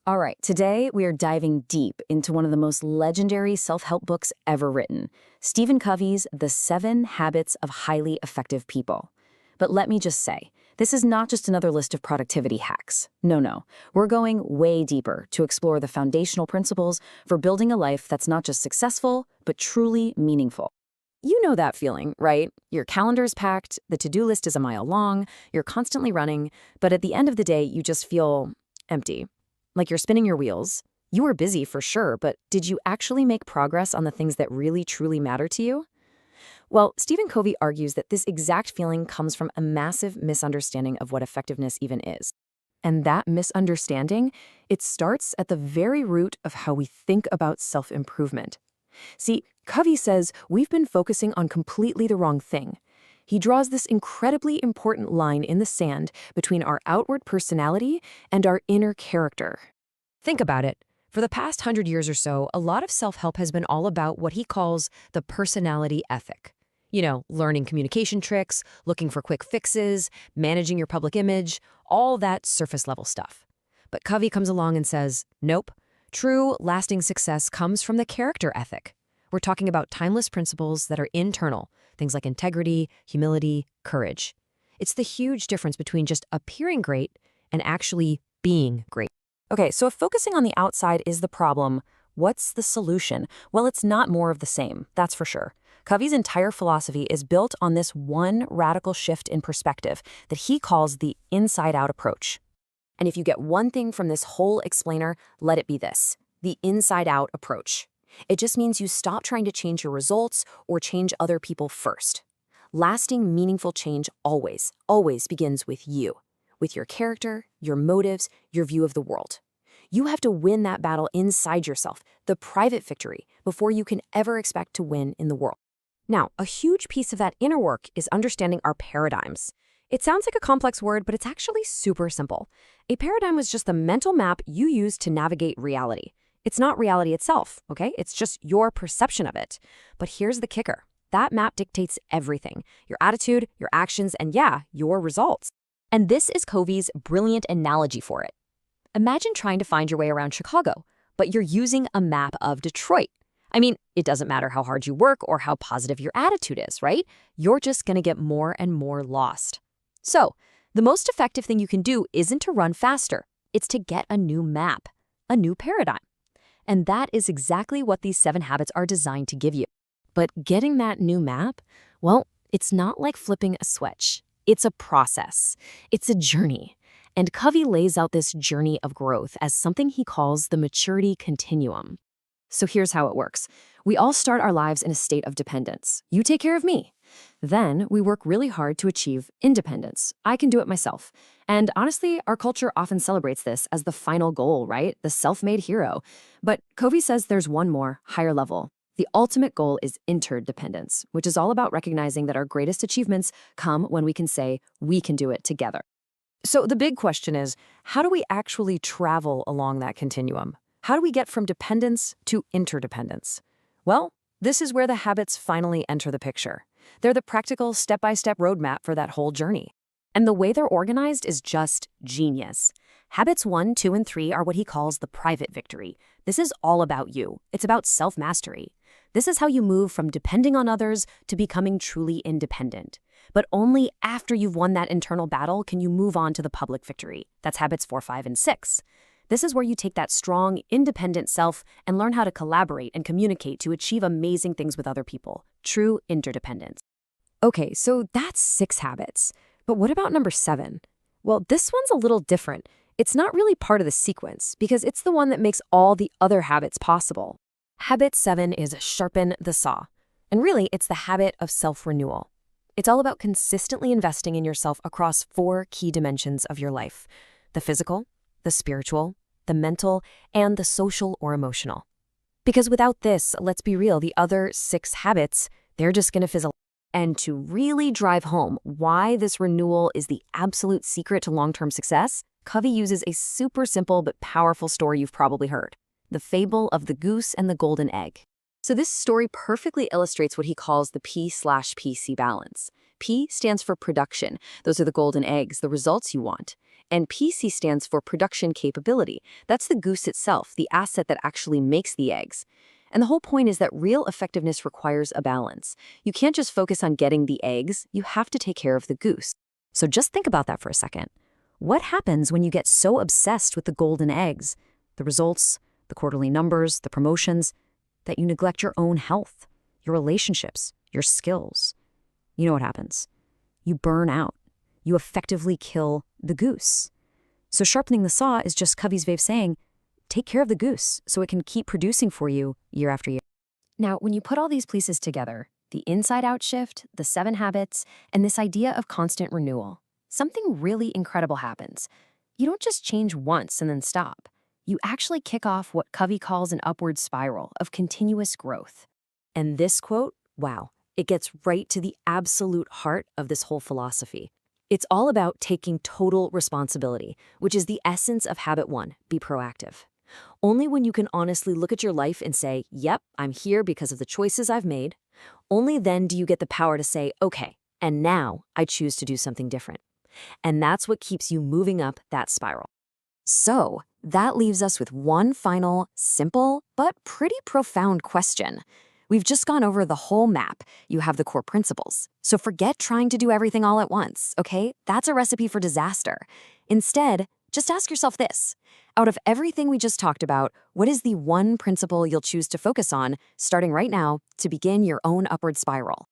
All right, today we are diving deep into one of the most legendary self-help books ever written, Stephen Covey's The 7 Habits of Highly Effective People. But let me just say, this is not just another list of productivity hacks. No. We're going way deeper to explore the foundational principles for building a life that's not just successful, but truly meaningful. You know that feeling, right? Your calendar's packed, the to-do list is a mile long, you're constantly running, but at the end of the day, you just feel empty. Like you're spinning your wheels. You were busy for sure, but did you actually make progress on the things that really, truly matter to you? Well, Stephen Covey argues that this exact feeling comes from a massive misunderstanding of what effectiveness even is. And that misunderstanding, it starts at the very root of how we think about self-improvement. See, Covey says we've been focusing on completely the wrong thing. He draws this incredibly important line in the sand between our outward personality and our inner character. Think about it. For the past 100 years or so, a lot of self-help has been all about what he calls the personality ethic. You know, learning communication tricks, looking for quick fixes, managing your public image, all that surface-level stuff. But Covey comes along and says, nope, true, lasting success comes from the character ethic. We're talking about timeless principles that are internal, things like integrity, humility, courage. It's the huge difference between just appearing great and actually being great. Okay, so if focusing on the outside is the problem, what's the solution? Well, it's not more of the same, that's for sure. Covey's entire philosophy is built on this one radical shift in perspective that he calls the inside-out approach. And if you get one thing from this whole explainer, let it be this: the inside-out approach. It just means you stop trying to change your results or change other people first. Lasting, meaningful change always begins with you, with your character, your motives, your view of the world. You have to win that battle inside yourself, the private victory, before you can ever expect to win in the world. Now, a huge piece of that inner work is understanding our paradigms. It sounds like a complex word, but it's actually super simple. A paradigm is just the mental map you use to navigate reality. It's not reality itself, okay? It's just your perception of it. But here's the kicker. That map dictates everything: your attitude, your actions, and yeah, your results. And this is Covey's brilliant analogy for it. Imagine trying to find your way around Chicago, but you're using a map of Detroit. I mean, it doesn't matter how hard you work or how positive your attitude is, right? You're just going to get more and more lost. So, the most effective thing you can do isn't to run faster. It's to get a new map, a new paradigm. And that is exactly what these 7 habits are designed to give you. But getting that new map, well, it's not like flipping a switch. It's a process. It's a journey. And Covey lays out this journey of growth as something he calls the maturity continuum. So here's how it works. We all start our lives in a state of dependence. You take care of me. Then we work really hard to achieve independence. I can do it myself. And honestly, our culture often celebrates this as the final goal, right? The self-made hero. But Covey says there's one more, higher level. The ultimate goal is interdependence, which is all about recognizing that our greatest achievements come when we can say, we can do it together. So the big question is, how do we actually travel along that continuum? How do we get from dependence to interdependence? Well, this is where the habits finally enter the picture. They're the practical step-by-step roadmap for that whole journey. And the way they're organized is just genius. Habits 1, 2, and 3 are what he calls the private victory. This is all about you. It's about self-mastery. This is how you move from depending on others to becoming truly independent. But only after you've won that internal battle can you move on to the public victory. That's habits 4, 5, and 6. This is where you take that strong, independent self and learn how to collaborate and communicate to achieve amazing things with other people. True interdependence. Okay, so that's 6 habits. But what about number 7? Well, this one's a little different. It's not really part of the sequence because it's the one that makes all the other habits possible. Habit 7 is sharpen the saw. And really, it's the habit of self-renewal. It's all about consistently investing in yourself across 4 key dimensions of your life: the physical, the spiritual, the mental, and the social or emotional. Because without this, let's be real, the other 6 habits, they're just going to fizzle. And to really drive home why this renewal is the absolute secret to long-term success, Covey uses a super simple but powerful story you've probably heard: the fable of the goose and the golden egg. So this story perfectly illustrates what he calls the P/PC balance. P stands for production. Those are the golden eggs, the results you want. And PC stands for production capability. That's the goose itself, the asset that actually makes the eggs. And the whole point is that real effectiveness requires a balance. You can't just focus on getting the eggs, you have to take care of the goose. So just think about that for a second. What happens when you get so obsessed with the golden eggs, the results, the quarterly numbers, the promotions, that you neglect your own health, your relationships, your skills? You know what happens. You burn out. You effectively kill the goose. So sharpening the saw is just Covey's way of saying, take care of the goose so it can keep producing for you year after year. Now, when you put all these pieces together, the inside-out shift, the 7 habits, and this idea of constant renewal, something really incredible happens. You don't just change once and then stop. You actually kick off what Covey calls an upward spiral of continuous growth. And this quote, wow, it gets right to the absolute heart of this whole philosophy. It's all about taking total responsibility, which is the essence of habit 1, be proactive. Only when you can honestly look at your life and say, yep, I'm here because of the choices I've made, only then do you get the power to say, okay, and now I choose to do something different. And that's what keeps you moving up that spiral. So that leaves us with one final, simple, but pretty profound question. We've just gone over the whole map. You have the core principles. So forget trying to do everything all at once, okay? That's a recipe for disaster. Instead, just ask yourself this. Out of everything we just talked about, what is the one principle you'll choose to focus on, starting right now, to begin your own upward spiral?